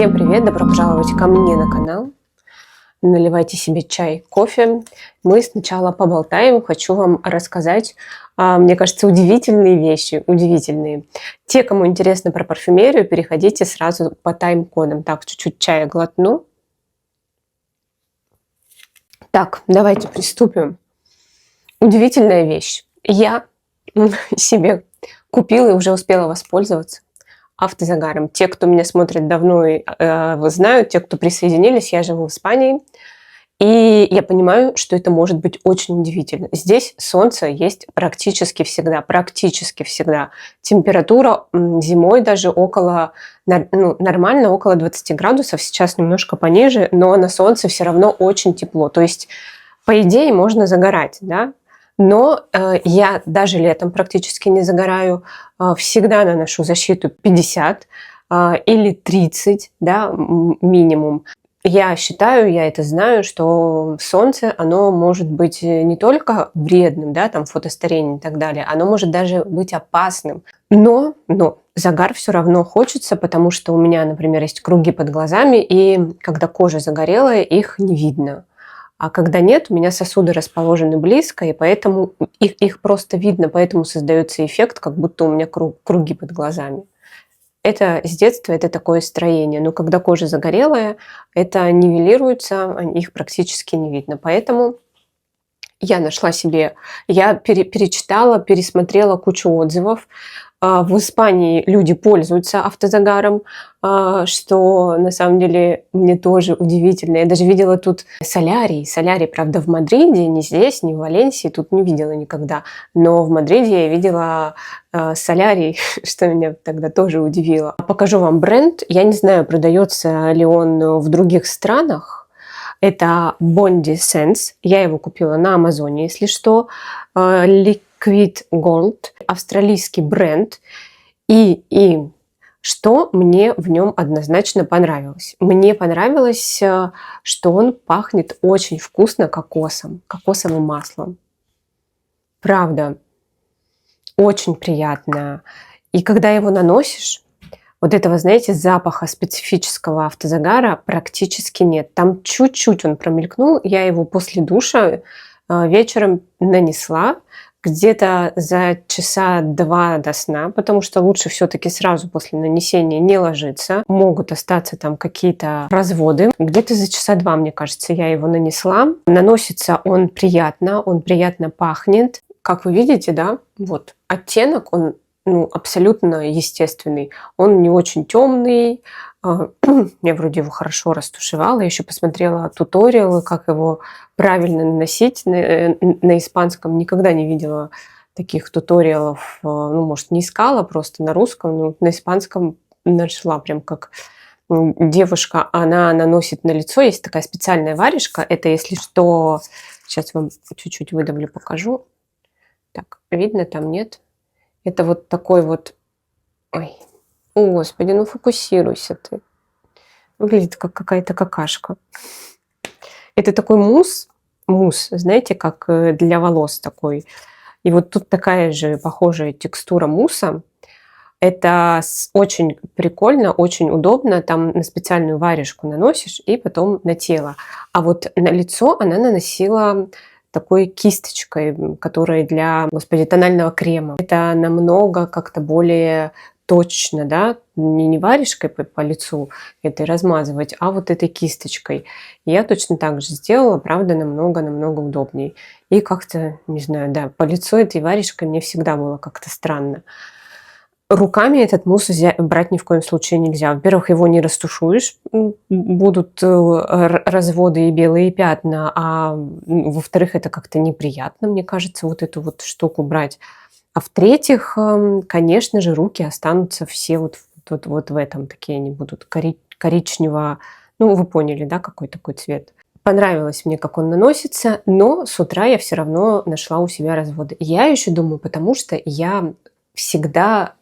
Всем привет! Добро пожаловать ко мне на канал. Наливайте себе чай, кофе. Мы сначала поболтаем. Хочу вам рассказать, мне кажется, удивительные вещи. Удивительные. Те, кому интересно про парфюмерию, переходите сразу по тайм-кодам. Так, чуть-чуть чая глотну. Так, давайте приступим. Удивительная вещь. Я себе купила и уже успела воспользоваться автозагаром. Те, кто меня смотрит давно, знают, те, кто присоединились, я живу в Испании, и я понимаю, что это может быть очень удивительно. Здесь солнце есть практически всегда, Температура зимой даже нормально около 20 градусов, сейчас немножко пониже, но на солнце все равно очень тепло. То есть, по идее, можно загорать, да? Но я даже летом практически не загораю, всегда наношу защиту 50 или 30, да, минимум. Я считаю, я это знаю, что солнце, оно может быть не только вредным, да, там фотостарение и так далее, оно может даже быть опасным. Но загар все равно хочется, потому что у меня, например, есть круги под глазами, и когда кожа загорелая, их не видно. А когда нет, у меня сосуды расположены близко, и поэтому их просто видно, поэтому создается эффект, как будто у меня круги под глазами. Это с детства, это такое строение. Но когда кожа загорелая, это нивелируется, их практически не видно. Поэтому я нашла себе, я перечитала, пересмотрела кучу отзывов. В Испании люди пользуются автозагаром, что на самом деле мне тоже удивительно. Я даже видела тут солярий. Солярий, правда, в Мадриде, не здесь, не в Валенсии, тут не видела никогда. Но в Мадриде я видела солярий, что меня тогда тоже удивило. Покажу вам бренд. Я не знаю, продается ли он в других странах. Это Bondi Sense. Я его купила на Амазоне, если что. Liquid Gold, австралийский бренд. И что мне в нем однозначно понравилось? Мне понравилось, что он пахнет очень вкусно кокосовым маслом. Правда, очень приятно. И когда его наносишь, вот этого, знаете, запаха специфического автозагара практически нет. Там чуть-чуть он промелькнул. Я его после душа вечером нанесла где-то за часа 2 до сна, потому что лучше все-таки сразу после нанесения не ложиться. Могут остаться там какие-то разводы. Где-то за часа 2, мне кажется, я его нанесла. Наносится он приятно пахнет. Как вы видите, да, вот оттенок, он абсолютно естественный. Он не очень темный. Я вроде его хорошо растушевала. Я еще посмотрела туториалы, как его правильно наносить. На испанском никогда не видела таких туториалов. Может, не искала, просто на русском. Но на испанском нашла прям как девушка. Она наносит на лицо. Есть такая специальная варежка. Это, если что... Сейчас вам чуть-чуть выдавлю, покажу. Так, видно, там нет. Это вот такой вот... Ой, господи, фокусируйся ты. Выглядит как какая-то какашка. Это такой мусс, знаете, как для волос такой. И вот тут такая же похожая текстура мусса. Это очень прикольно, очень удобно. Там на специальную варежку наносишь и потом на тело. А вот на лицо она наносила такой кисточкой, которая для, тонального крема. Это намного как-то более точно, да, не варежкой по лицу этой размазывать, а вот этой кисточкой. Я точно так же сделала, правда, намного удобнее. И как-то, не знаю, да, по лицу этой варежкой мне всегда было как-то странно. Руками этот мусс брать ни в коем случае нельзя. Во-первых, его не растушуешь, будут разводы и белые пятна, а во-вторых, это как-то неприятно, мне кажется, вот эту вот штуку брать. А в-третьих, конечно же, руки останутся все вот в этом, такие они будут коричнево, вы поняли, да, какой такой цвет. Понравилось мне, как он наносится, но с утра я все равно нашла у себя разводы. Я еще думаю, потому что я всегда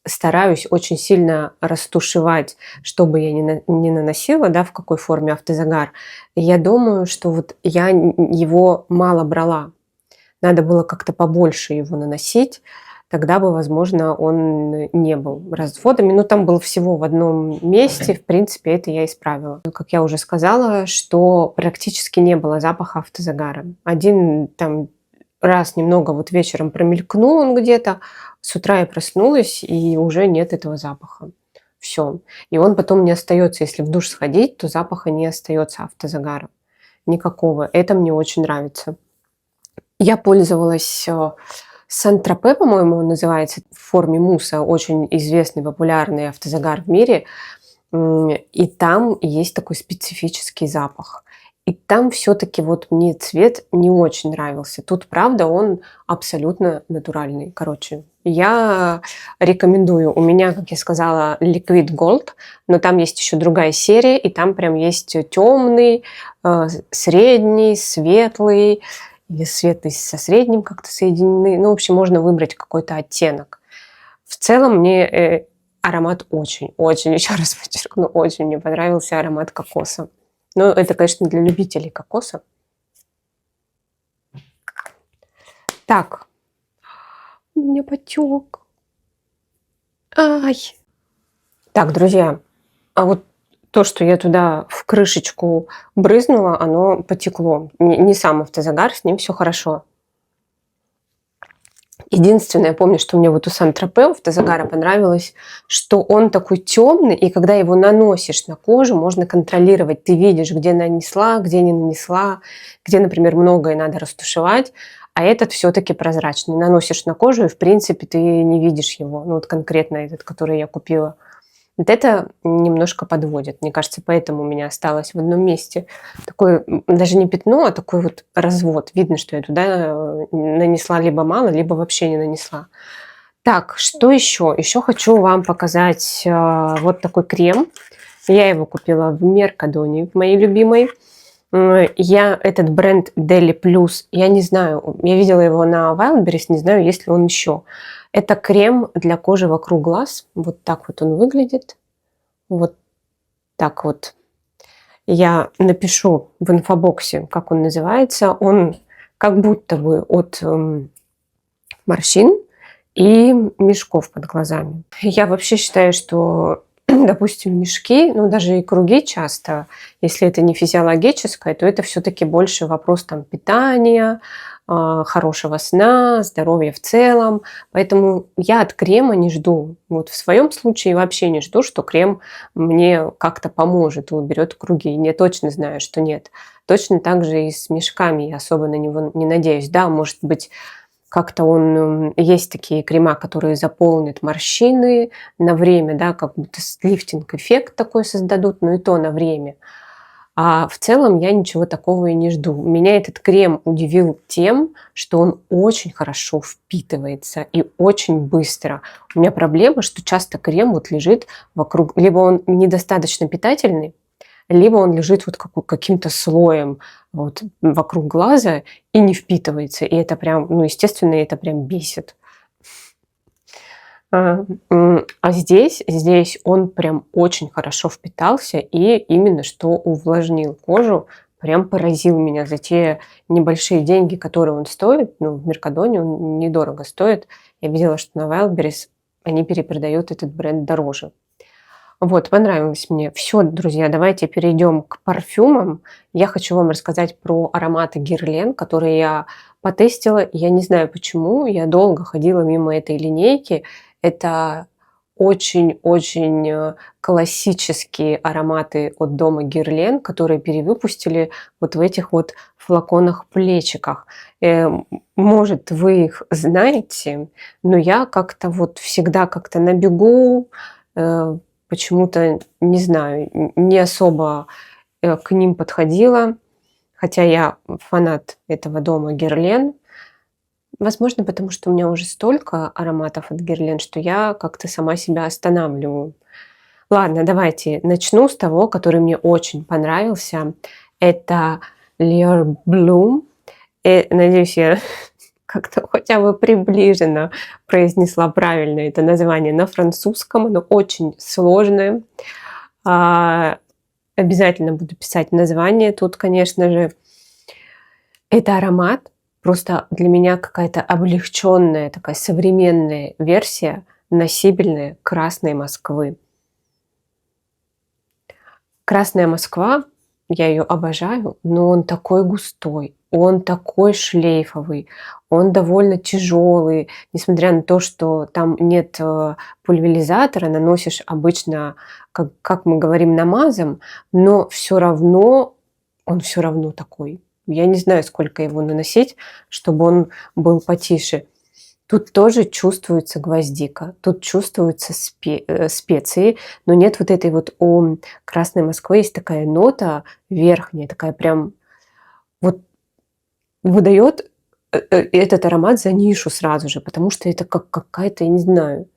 стараюсь очень сильно растушевать, чтобы я не наносила, да, в какой форме автозагар. Я думаю, что вот я его мало брала. Надо было как-то побольше его наносить. тогда бы, возможно, он не был разводами. Но там был всего в одном месте, в принципе, это я исправила. Как я уже сказала, что практически не было запаха автозагара. Один там раз немного вот вечером промелькнул он где-то, с утра я проснулась, и уже нет этого запаха. Все. И он потом не остается. Если в душ сходить, то запаха не остается автозагара. Никакого. Это мне очень нравится. Я пользовалась Сан-Тропе, по-моему, он называется, в форме мусса. Очень известный, популярный автозагар в мире. И там есть такой специфический запах. И там все-таки вот мне цвет не очень нравился. Тут, правда, он абсолютно натуральный. Короче, я рекомендую. У меня, как я сказала, Liquid Gold, но там есть еще другая серия, и там прям есть темный, средний, светлый, или светлый со средним как-то соединены. Ну, в общем, можно выбрать какой-то оттенок. В целом мне аромат очень, еще раз подчеркну, очень мне понравился аромат кокоса. Но это, конечно, для любителей кокоса. Так, у меня потек. Ай. Так, друзья, а вот то, что я туда в крышечку брызнула, оно потекло. Не сам автозагар, с ним все хорошо. Единственное, я помню, что мне вот у Сан-Тропе автозагара понравилось, что он такой темный, и когда его наносишь на кожу, можно контролировать. Ты видишь, где нанесла, где не нанесла, где, например, многое надо растушевать, а этот все-таки прозрачный. Наносишь на кожу, и, в принципе, ты не видишь его. Ну, вот конкретно этот, который я купила. Вот это немножко подводит. Мне кажется, поэтому у меня осталось в одном месте такое, даже не пятно, а такой вот развод. Видно, что я туда нанесла либо мало, либо вообще не нанесла. Так, что еще? Еще хочу вам показать вот такой крем. Я его купила в Меркадоне, в моей любимой. Я этот бренд Deli Plus, я не знаю, я видела его на Wildberries, не знаю, есть ли он еще. Это крем для кожи вокруг глаз. Вот так вот он выглядит. Вот так вот. Я напишу в инфобоксе, как он называется. Он как будто бы от морщин и мешков под глазами. Я вообще считаю, что, допустим, мешки, ну даже и круги часто, если это не физиологическое, то это все-таки больше вопрос там питания, хорошего сна, здоровья в целом. Поэтому я от крема не жду. Вот в своем случае вообще не жду, что крем мне как-то поможет и уберет круги. Я точно знаю, что нет. Точно так же и с мешками я особо на него не надеюсь. Да, может быть, как-то он... Есть такие крема, которые заполнят морщины на время, да, как будто лифтинг-эффект такой создадут, но и то на время. А в целом я ничего такого и не жду. Меня этот крем удивил тем, что он очень хорошо впитывается и очень быстро. У меня проблема, что часто крем вот лежит вокруг... Либо он недостаточно питательный, либо он лежит вот каким-то слоем вот вокруг глаза и не впитывается. И это прям, ну, естественно, это прям бесит. А здесь он прям очень хорошо впитался и именно что увлажнил кожу, прям поразил меня за те небольшие деньги, которые он стоит. Ну, в Меркадоне он недорого стоит. Я видела, что на Wildberries они перепродают этот бренд дороже. Вот, понравилось мне. Все, друзья, давайте перейдем к парфюмам. Я хочу вам рассказать про ароматы Guerlain, которые я потестила. Я не знаю почему, я долго ходила мимо этой линейки. Это очень-очень классические ароматы от дома Guerlain, которые перевыпустили вот в этих вот флаконах-плечиках. Может, вы их знаете, но я как-то вот всегда как-то на бегу, почему-то, не знаю, не особо к ним подходила, хотя я фанат этого дома Guerlain. Возможно, потому что у меня уже столько ароматов от Guerlain, что я как-то сама себя останавливаю. Ладно, давайте начну с того, который мне очень понравился. Это L'Heure Bloom. Надеюсь, я как-то хотя бы приближенно произнесла правильно это название на французском. Оно очень сложное. Обязательно буду писать название тут, конечно же. Это аромат просто для меня какая-то облегченная, такая современная версия носибельной Красной Москвы. Красная Москва, я ее обожаю, но он такой густой, он такой шлейфовый, он довольно тяжелый, несмотря на то, что там нет пульверизатора, наносишь обычно, как мы говорим, намазом, но все равно он все равно такой. Я не знаю, сколько его наносить, чтобы он был потише. Тут тоже чувствуется гвоздика, тут чувствуются специи, но нет вот этой вот у Красной Москвы есть такая нота верхняя, такая прям вот выдает этот аромат за нишу сразу же, потому что это как какая-то, я не знаю,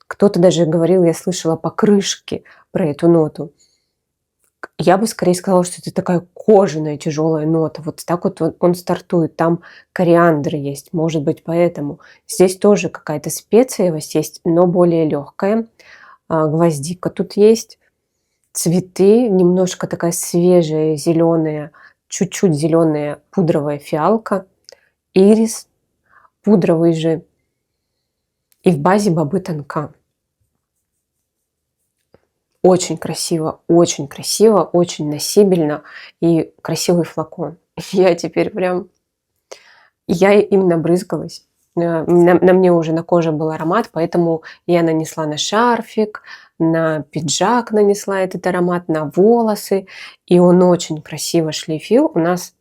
кто-то даже говорил, я слышала покрышки про эту ноту. Я бы скорее сказала, что это такая кожаная тяжелая нота. Вот так вот он стартует. Там кориандр есть, может быть, поэтому. Здесь тоже какая-то специевость есть, но более легкая. Гвоздика тут есть. Цветы, немножко такая свежая, зеленая, чуть-чуть зеленая пудровая фиалка. Ирис, пудровый же. И в базе бобы тонка. Очень красиво, очень носибельно и красивый флакон. Я теперь прям... Я им набрызгалась. На мне уже на коже был аромат, поэтому я нанесла на шарфик, на пиджак нанесла этот аромат, на волосы. И он очень красиво шлейфил. У нас,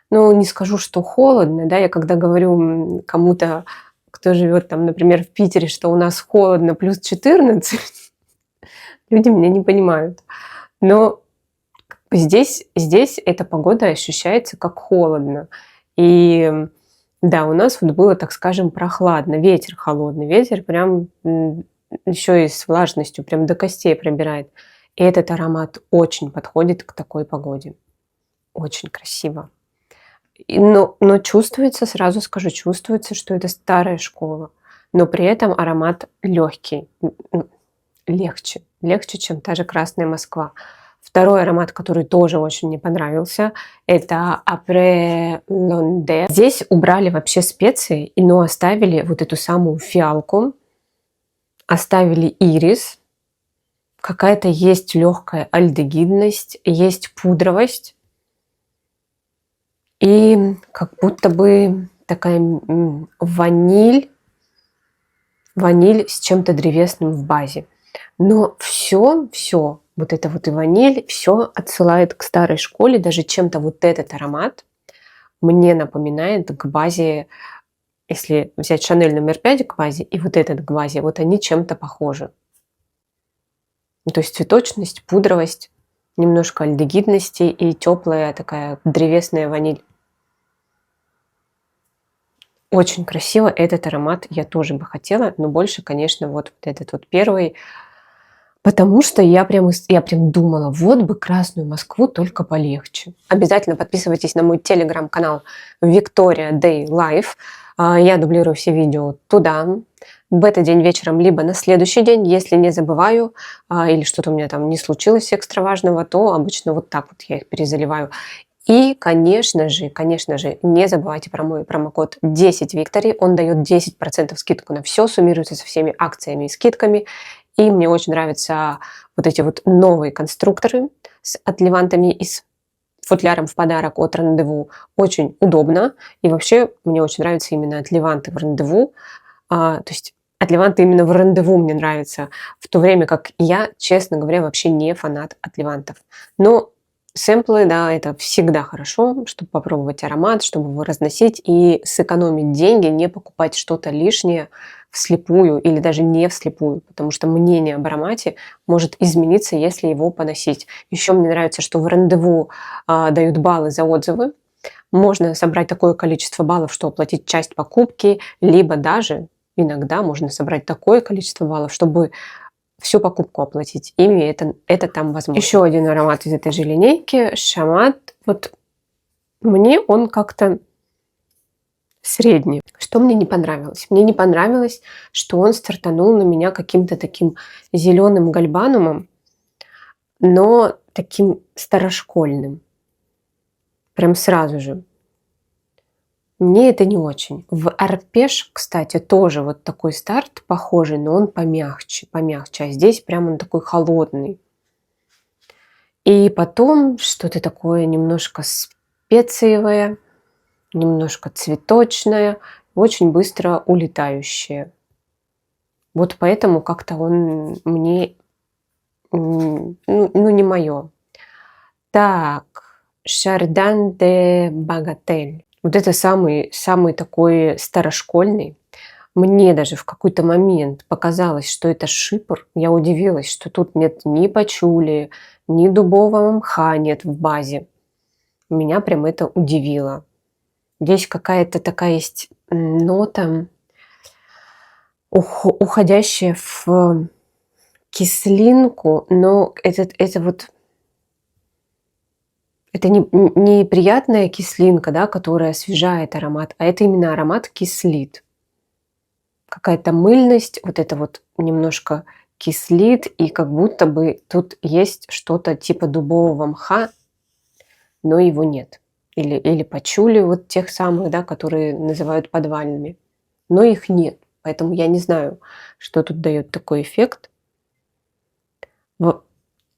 ну, не скажу, что холодно, да, я когда говорю кому-то, кто живет там, например, в Питере, что у нас холодно, плюс 14, люди меня не понимают. Но здесь эта погода ощущается как холодно. И да, у нас вот было, так скажем, прохладно. Ветер холодный, ветер прям еще и с влажностью прям до костей пробирает. И этот аромат очень подходит к такой погоде. Очень красиво. Но чувствуется, сразу скажу, чувствуется, что это старая школа. Но при этом аромат легкий, легче, чем та же Красная Москва. Второй аромат, который тоже очень мне понравился, это Après L'Onde. Здесь убрали вообще специи, но оставили вот эту самую фиалку, оставили ирис, какая-то есть легкая альдегидность, есть пудровость и как будто бы такая ваниль с чем-то древесным в базе. Но все, вот это вот и ваниль, все отсылает к старой школе, даже чем-то вот этот аромат мне напоминает к базе, если взять Шанель номер 5 к базе и вот этот к базе, вот они чем-то похожи. То есть цветочность, пудровость, немножко альдегидности и теплая такая древесная ваниль. Очень красиво этот аромат я тоже бы хотела, но больше, конечно, вот этот вот первый. Потому что я прям думала, вот бы Красную Москву, только полегче. Обязательно подписывайтесь на мой телеграм-канал Victoria Day Life. Я дублирую все видео туда, в этот день вечером, либо на следующий день. Если не забываю или что-то у меня там не случилось экстра важного, то обычно вот так вот я их перезаливаю. И, конечно же, не забывайте про мой промокод 10Victory. Он дает 10% скидку на все, суммируется со всеми акциями и скидками. И мне очень нравятся вот эти вот новые конструкторы с отливантами и с футляром в подарок от Рандеву. Очень удобно. И вообще мне очень нравятся именно отливанты в Рандеву. То есть отливанты именно в Рандеву мне нравятся. В то время как я, честно говоря, вообще не фанат отливантов. Но сэмплы, да, это всегда хорошо, чтобы попробовать аромат, чтобы его разносить и сэкономить деньги, не покупать что-то лишнее вслепую или даже не вслепую, потому что мнение об аромате может измениться, если его поносить. Еще мне нравится, что в Рандеву дают баллы за отзывы. Можно собрать такое количество баллов, что оплатить часть покупки, либо даже иногда можно собрать такое количество баллов, чтобы всю покупку оплатить. Ими это там возможно. Еще один аромат из этой же линейки, Шамат. Вот мне он как-то средний. Что мне не понравилось? Мне не понравилось, что он стартанул на меня каким-то таким зеленым гальбанумом, но таким старошкольным. Прям сразу же. Мне это не очень. В арпеж, кстати, тоже вот такой старт похожий, но он помягче, помягче. А здесь прям он такой холодный. И потом что-то такое немножко специевое, немножко цветочное, очень быстро улетающее. Вот поэтому как-то он мне не мое. Так, Шардан де Багатель. Вот это самый такой старошкольный. Мне даже в какой-то момент показалось, что это шипр. Я удивилась, что тут нет ни пачули, ни дубового мха нет в базе. Меня прям это удивило. Здесь какая-то такая есть нота, уходящая в кислинку, но это вот это не приятная кислинка, да, которая освежает аромат, а это именно аромат кислит. Какая-то мыльность, вот это вот немножко кислит, и как будто бы тут есть что-то типа дубового мха, но его нет. Или пачули вот тех самых, да, которые называют подвальными, но их нет. Поэтому я не знаю, что тут дает такой эффект.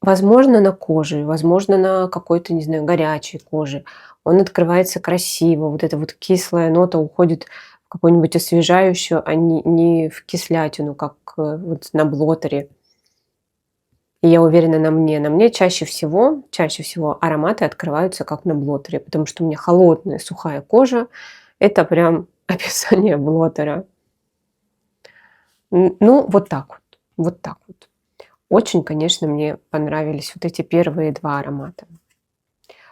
Возможно, на коже, возможно, на какой-то, не знаю, горячей коже. Он открывается красиво. Вот эта вот кислая нота уходит в какую-нибудь освежающую, а не в кислятину, как вот на блотере. И я уверена, на мне чаще всего ароматы открываются как на блотере, потому что у меня холодная, сухая кожа. Это прям описание блотера. Ну, вот так вот. Вот так вот. Очень, конечно, мне понравились вот эти первые два аромата.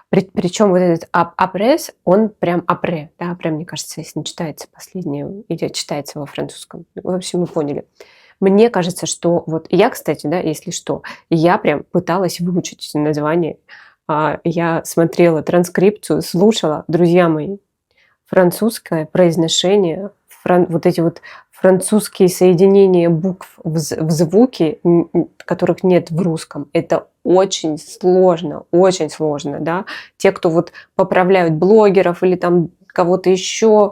Причем вот этот апрес, он прям апре, да, прям, мне кажется, если не читается последнее, или читается во французском. В общем, вы поняли. Мне кажется, что вот я, кстати, да, если что, я прям пыталась выучить эти названия. Я смотрела транскрипцию, слушала, друзья мои, французское произношение, вот эти вот французские соединения букв в звуки, которых нет в русском. Это очень сложно, да. Те, кто вот поправляют блогеров или там кого-то еще,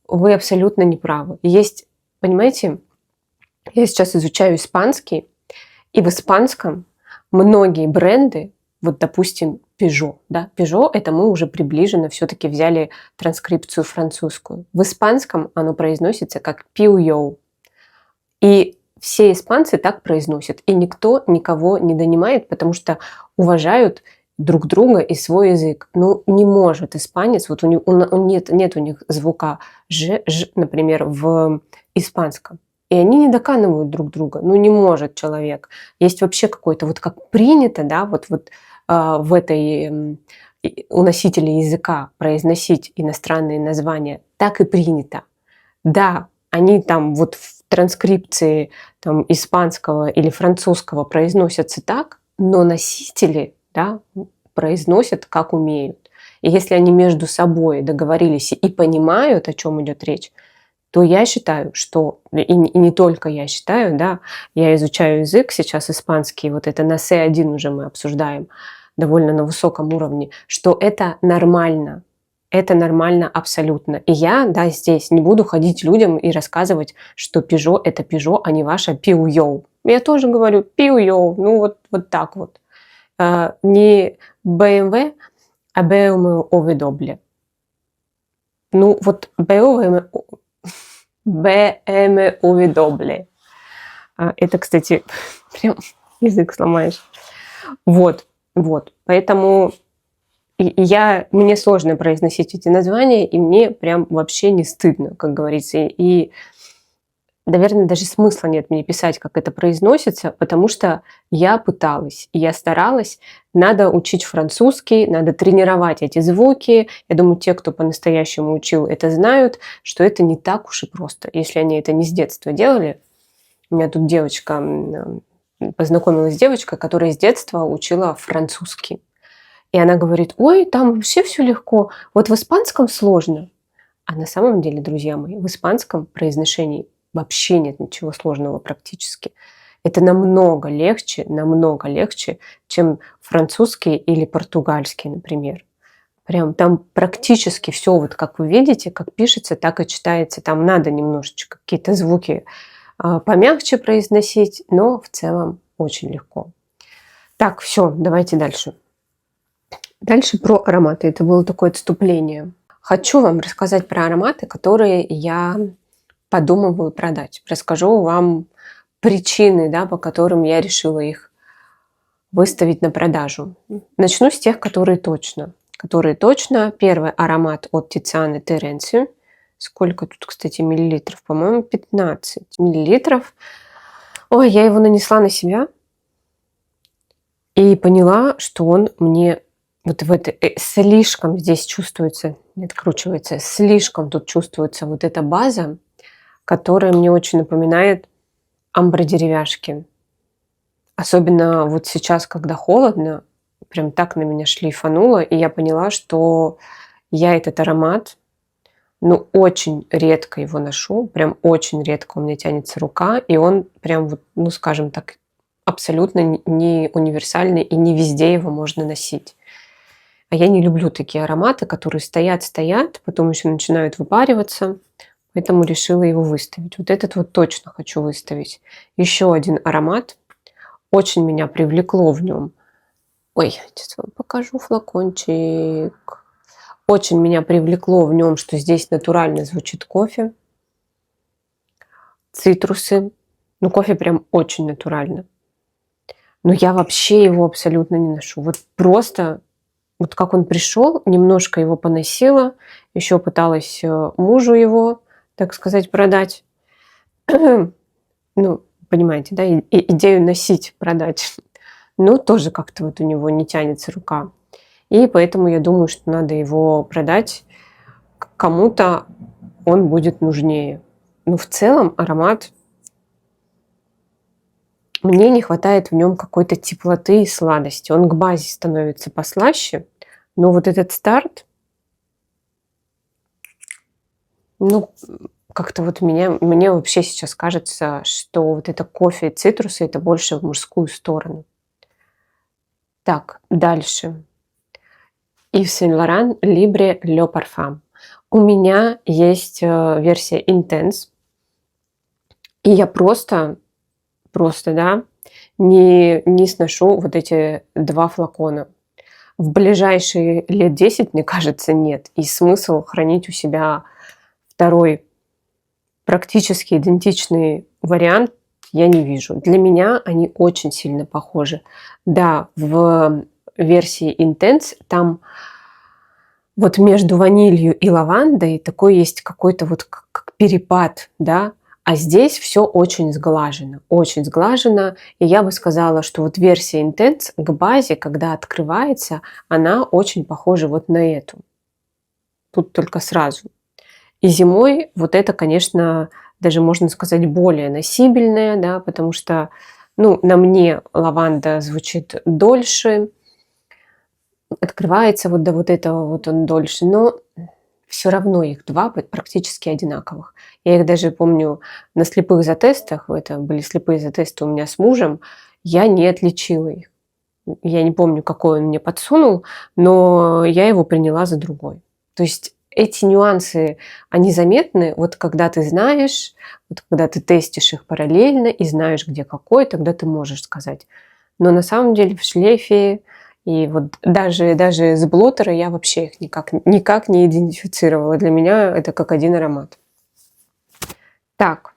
вы абсолютно не правы. Есть, понимаете, я сейчас изучаю испанский, и в испанском многие бренды, вот, допустим, Peugeot, да, Peugeot, это мы уже приближенно все-таки взяли транскрипцию французскую. В испанском оно произносится как Peugeot. И все испанцы так произносят. И никто никого не донимает, потому что уважают друг друга и свой язык. Ну, не может испанец, вот нет у них звука «ж», например, в испанском. И они не доканывают друг друга. Ну, не может человек. Есть вообще какой-то, вот как принято, да, вот в этой у носителей языка произносить иностранные названия, так и принято. Да, они там вот в транскрипции там, испанского или французского произносятся так, но носители, да, произносят как умеют. И если они между собой договорились и понимают, о чем идет речь, то я считаю, что, и не только я считаю, да, я изучаю язык, сейчас испанский, вот это на C1 уже мы обсуждаем, довольно на высоком уровне, что это нормально. Это нормально абсолютно. И я, да, здесь не буду ходить людям и рассказывать, что Peugeot – это Peugeot, а не ваша Peugeot. Я тоже говорю Peugeot, ну вот так вот. Не BMW, а BMW. Ну вот BMW. Это, кстати, прям язык сломаешь. Вот. Поэтому мне сложно произносить эти названия, и мне прям вообще не стыдно, как говорится. И, наверное, даже смысла нет мне писать, как это произносится, потому что я пыталась, и я старалась. Надо учить французский, надо тренировать эти звуки. Я думаю, те, кто по-настоящему учил, это знают, что это не так уж и просто. Если они это не с детства делали. У меня тут познакомилась девочка, которая с детства учила французский. И она говорит: ой, там вообще все легко, вот в испанском сложно. А на самом деле, друзья мои, в испанском произношении вообще нет ничего сложного практически. Это намного легче, чем французский или португальский, например. Прям там практически все, вот как вы видите, как пишется, так и читается. Там надо немножечко какие-то звуки помягче произносить, но в целом очень легко. Так, все, давайте дальше. Дальше про ароматы. Это было такое отступление. Хочу вам рассказать про ароматы, которые я подумываю продать. Расскажу вам причины, да, по которым я решила их выставить на продажу. Начну с тех, которые точно. Первый аромат от Tiziana Terenzi. Сколько тут, кстати, миллилитров? По-моему, 15 миллилитров. Ой, я его нанесла на себя и поняла, что он мне вот в это слишком здесь чувствуется, не откручивается, слишком тут чувствуется вот эта база, которая мне очень напоминает амбродеревяшки. Особенно вот сейчас, когда холодно, прям так на меня шлейфануло, и я поняла, что я этот аромат, ну, очень редко его ношу, прям очень редко у меня тянется рука, и он прям вот, ну, скажем так, абсолютно не универсальный, и не везде его можно носить. А я не люблю такие ароматы, которые стоят, потом еще начинают выпариваться, поэтому решила его выставить. Вот этот вот точно хочу выставить. Еще один аромат. Очень меня привлекло в нем. Ой, сейчас вам покажу флакончик. Очень меня привлекло в нем, что здесь натурально звучит кофе, цитрусы. Ну, кофе прям очень натурально. Но я вообще его абсолютно не ношу. Вот просто, вот как он пришел, немножко его поносила, еще пыталась мужу его, так сказать, продать. Ну, понимаете, да, идею носить, продать. Но тоже как-то вот у него не тянется рука. И поэтому я думаю, что надо его продать. Кому-то он будет нужнее. Но в целом аромат, мне не хватает в нем какой-то теплоты и сладости. Он к базе становится послаще, но вот этот старт, ну, как-то вот мне вообще сейчас кажется, что вот это кофе и цитрусы – это больше в мужскую сторону. Так, дальше. Yves Saint Laurent Libre Le Parfum. У меня есть версия Intense, и я просто, да, не сношу вот эти 2 флакона. В ближайшие лет 10, мне кажется, нет. И смысл хранить у себя второй практически идентичный вариант я не вижу. Для меня они очень сильно похожи. Да, в версии Intense там вот между ванилью и лавандой такой есть какой-то вот как перепад, да, а здесь все очень сглажено, очень сглажено. И я бы сказала, что вот версия Intense к базе, когда открывается, она очень похожа вот на эту. Тут только сразу. И зимой вот это, конечно, даже можно сказать более носибельное, да, потому что, ну, на мне лаванда звучит дольше, открывается вот до вот этого вот он дольше, но все равно их 2 практически одинаковых. Я их даже помню на слепых затестах, это были слепые затесты у меня с мужем, я не отличила их. Я не помню, какой он мне подсунул, но я его приняла за другой. То есть эти нюансы, они заметны, вот когда ты знаешь, вот когда ты тестишь их параллельно и знаешь, где какой, тогда ты можешь сказать. Но на самом деле в шлейфе и вот даже с блотера я вообще их никак не идентифицировала. Для меня это как один аромат. Так,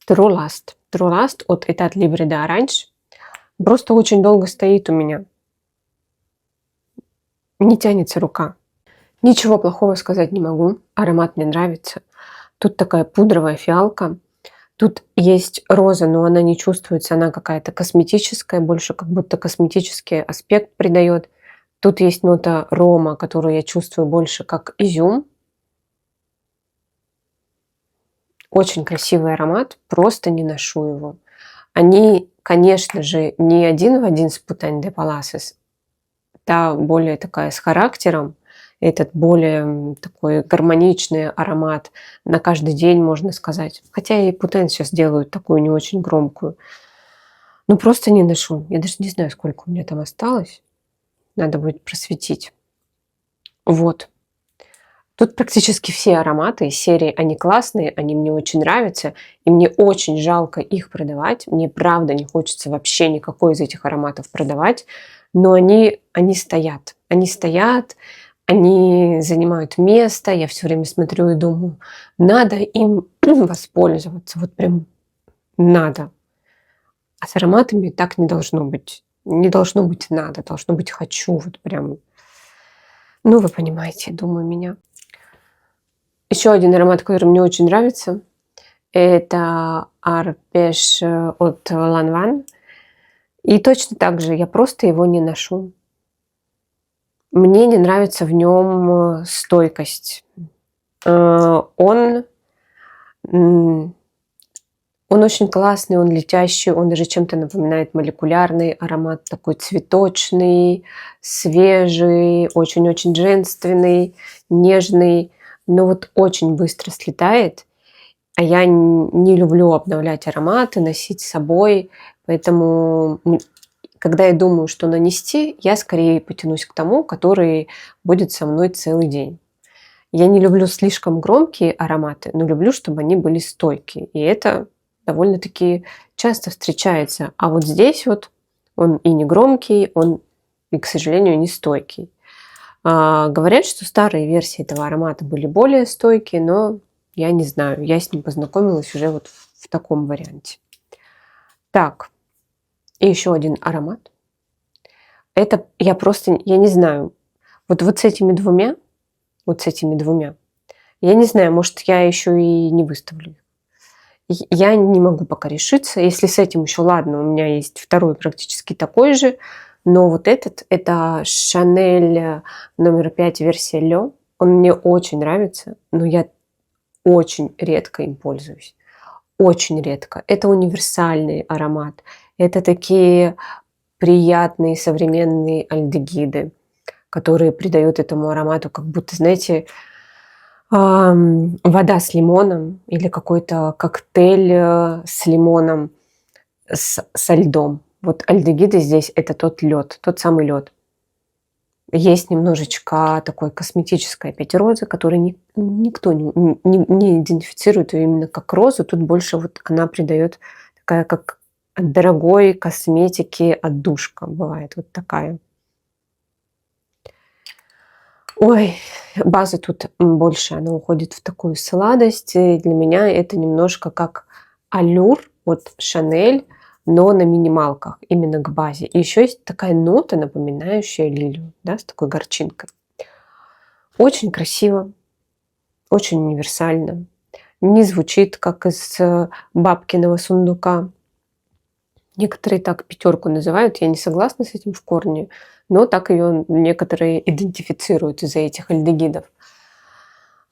True Last. True Last от Etat Libre d'Orange. Просто очень долго стоит у меня. Не тянется рука. Ничего плохого сказать не могу. Аромат мне нравится. Тут такая пудровая фиалка. Тут есть роза, но она не чувствуется. Она какая-то косметическая, больше как будто косметический аспект придает. Тут есть нота рома, которую я чувствую больше как изюм. Очень красивый аромат, просто не ношу его. Они, конечно же, не один в один с Putaine de Palaces. Та более такая с характером, этот более такой гармоничный аромат на каждый день, можно сказать. Хотя и Putaine сейчас делают такую не очень громкую. Ну, просто не ношу. Я даже не знаю, сколько у меня там осталось. Надо будет просветить. Вот. Тут практически все ароматы из серии, они классные, они мне очень нравятся, и мне очень жалко их продавать. Мне правда не хочется вообще никакой из этих ароматов продавать, но они стоят. Они стоят, они занимают место, я все время смотрю и думаю, надо им воспользоваться, вот прям надо. А с ароматами так не должно быть. Не должно быть надо, должно быть хочу, вот прям. Ну, вы понимаете, думаю, меня. Еще один аромат, который мне очень нравится, это Арпеш от Lanvin. И точно так же я просто его не ношу. Мне не нравится в нем стойкость. Он очень классный, он летящий, он даже чем-то напоминает молекулярный аромат, такой цветочный, свежий, очень-очень женственный, нежный, но вот очень быстро слетает. А я не люблю обновлять ароматы, носить с собой, поэтому когда я думаю, что нанести, я скорее потянусь к тому, который будет со мной целый день. Я не люблю слишком громкие ароматы, но люблю, чтобы они были стойкие. И это довольно-таки часто встречается. А вот здесь вот он и не громкий, он и, к сожалению, не стойкий. Говорят, что старые версии этого аромата были более стойкие, но я не знаю. Я с ним познакомилась уже вот в таком варианте. Так, и еще один аромат. Это я не знаю. Вот с этими двумя, я не знаю, может, я еще и не выставлю. Я не могу пока решиться. Если с этим еще ладно, у меня есть второй практически такой же, но вот этот, это Chanel номер 5 версия Le. Он мне очень нравится, но я очень редко им пользуюсь. Очень редко. Это универсальный аромат. Это такие приятные современные альдегиды, которые придают этому аромату как будто, знаете, вода с лимоном или какой-то коктейль с лимоном со льдом. Вот альдегиды здесь это тот лед, тот самый лед. Есть немножечко такой косметической опять розы, которой никто не идентифицирует ее именно как розу. Тут больше вот она придает такая, как от дорогой косметики отдушка бывает вот такая. Ой, база тут больше, она уходит в такую сладость. И для меня это немножко как аллюр от Chanel, но на минималках, именно к базе. И еще есть такая нота, напоминающая лилию, да, с такой горчинкой. Очень красиво, очень универсально. Не звучит, как из бабкиного сундука. Некоторые так 5 называют, я не согласна с этим в корне, но так ее некоторые идентифицируют из-за этих альдегидов.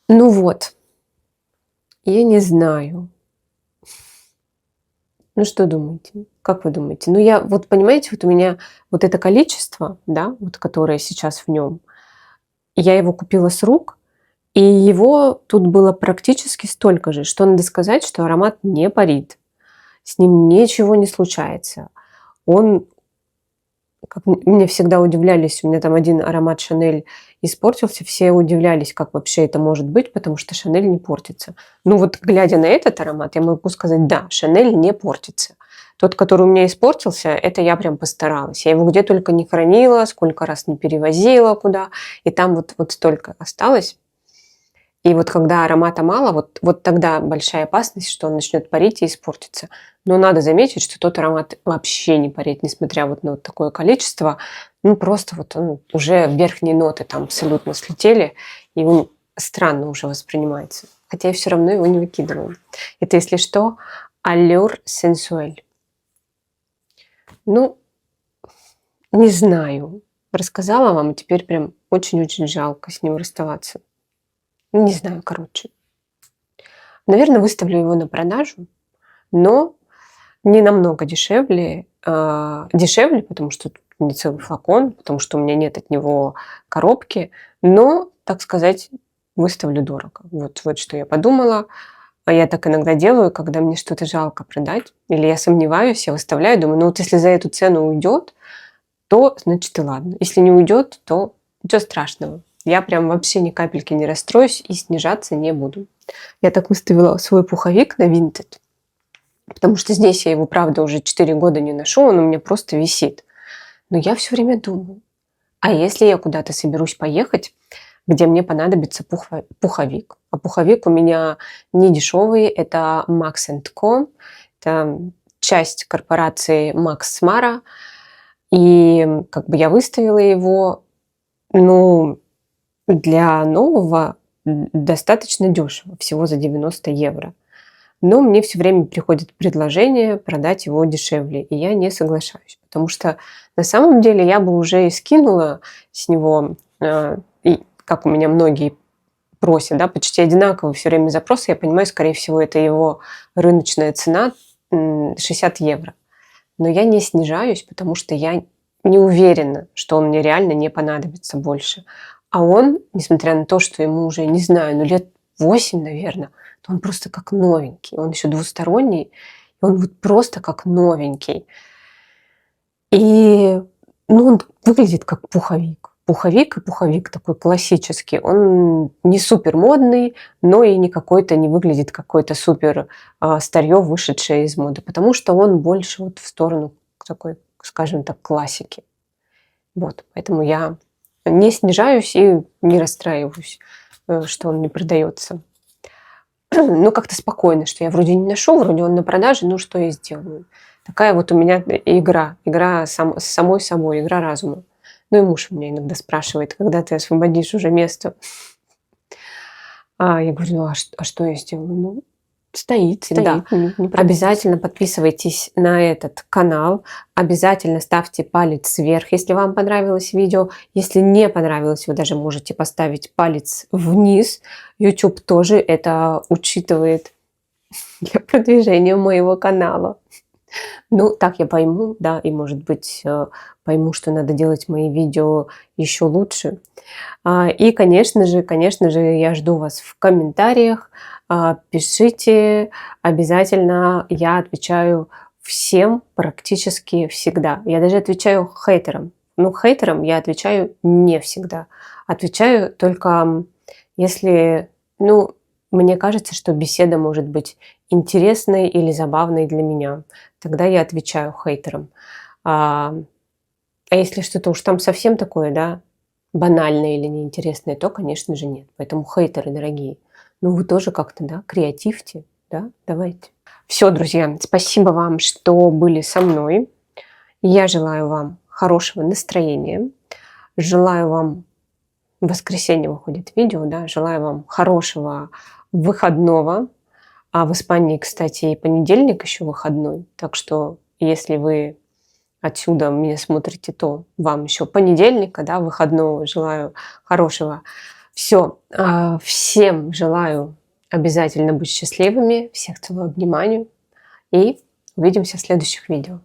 Ну вот, я не знаю. Ну что думаете? Как вы думаете? Ну я, вот понимаете, вот у меня вот это количество, да, вот которое сейчас в нем, я его купила с рук, и его тут было практически столько же, что надо сказать, что аромат не парит. С ним ничего не случается. Он, как мне всегда удивлялись, у меня там один аромат Chanel испортился, все удивлялись, как вообще это может быть, потому что Chanel не портится. Ну вот, глядя на этот аромат, я могу сказать, да, Chanel не портится. Тот, который у меня испортился, это я прям постаралась. Я его где только не хранила, сколько раз не перевозила куда, и там вот столько осталось. И вот когда аромата мало, вот тогда большая опасность, что он начнет парить и испортиться. Но надо заметить, что тот аромат вообще не парит, несмотря вот на вот такое количество. Ну, просто вот он уже верхние ноты там абсолютно слетели, и он странно уже воспринимается. Хотя я все равно его не выкидываю. Это, если что, Allure Sensuelle. Ну, не знаю. Рассказала вам, и теперь прям очень-очень жалко с ним расставаться. Не знаю, короче. Наверное, выставлю его на продажу, но не намного дешевле. Дешевле, потому что тут не целый флакон, потому что у меня нет от него коробки, но, так сказать, выставлю дорого. Вот что я подумала. А я так иногда делаю, когда мне что-то жалко продать, или я сомневаюсь, я выставляю, думаю, ну вот если за эту цену уйдет, то значит и ладно. Если не уйдет, то ничего страшного. я прям вообще ни капельки не расстроюсь и снижаться не буду. Я так выставила свой пуховик на Vinted, потому что здесь я его, правда, уже 4 года не ношу, он у меня просто висит. Но я все время думаю, а если я куда-то соберусь поехать, где мне понадобится пуховик? А пуховик у меня не дешевый, это Max Co. Это часть корпорации Max Mara. И как бы я выставила его, ну, для нового достаточно дешево, всего за 90 евро. Но мне все время приходит предложение продать его дешевле, и я не соглашаюсь, потому что на самом деле я бы уже и скинула с него, и как у меня многие просят, да, почти одинаковые все время запросы, я понимаю, скорее всего, это его рыночная цена 60 евро. Но я не снижаюсь, потому что я не уверена, что он мне реально не понадобится больше. А он, несмотря на то, что ему уже, не знаю, ну лет 8, наверное, то он просто как новенький. Он еще двусторонний, и он вот просто как новенький. И ну, он выглядит как пуховик. Пуховик и пуховик такой классический. Он не супер модный, но и не какой-то, не выглядит какой-то супер старье, вышедшее из моды, потому что он больше вот в сторону такой, скажем так, классики. Вот, поэтому я не снижаюсь и не расстраиваюсь, что он не продается. Ну, как-то спокойно, что я вроде не ношу, вроде он на продаже, ну, что я сделаю? Такая вот у меня игра с самой собой, игра разума. Ну, и муж меня иногда спрашивает, когда ты освободишь уже место. Я говорю, ну, а что я сделаю? Ну, стоит. Да. Не обязательно подписывайтесь на этот канал, обязательно ставьте палец вверх, если вам понравилось видео. Если не понравилось, вы даже можете поставить палец вниз. YouTube тоже это учитывает для продвижения моего канала. Ну, так я пойму, да, и, может быть, пойму, что надо делать мои видео еще лучше. И, конечно же, я жду вас в комментариях. Пишите обязательно, я отвечаю всем практически всегда. Я даже отвечаю хейтерам. Ну, хейтерам я отвечаю не всегда. Отвечаю только если, ну, мне кажется, что беседа может быть интересной или забавной для меня. Тогда я отвечаю хейтерам. А если что-то уж там совсем такое, да, банальное или неинтересное, то, конечно же, нет. Поэтому хейтеры дорогие, ну вы тоже как-то, да, креативьте, да, давайте. Все, друзья, спасибо вам, что были со мной. Я желаю вам хорошего настроения. Желаю вам, в воскресенье выходит видео, да, желаю вам хорошего выходного. А в Испании, кстати, и понедельник еще выходной. Так что, если вы отсюда меня смотрите, то вам еще понедельника, да, выходного. Желаю хорошего. Все. Всем желаю обязательно быть счастливыми. Всех целую, обнимаю. И увидимся в следующих видео.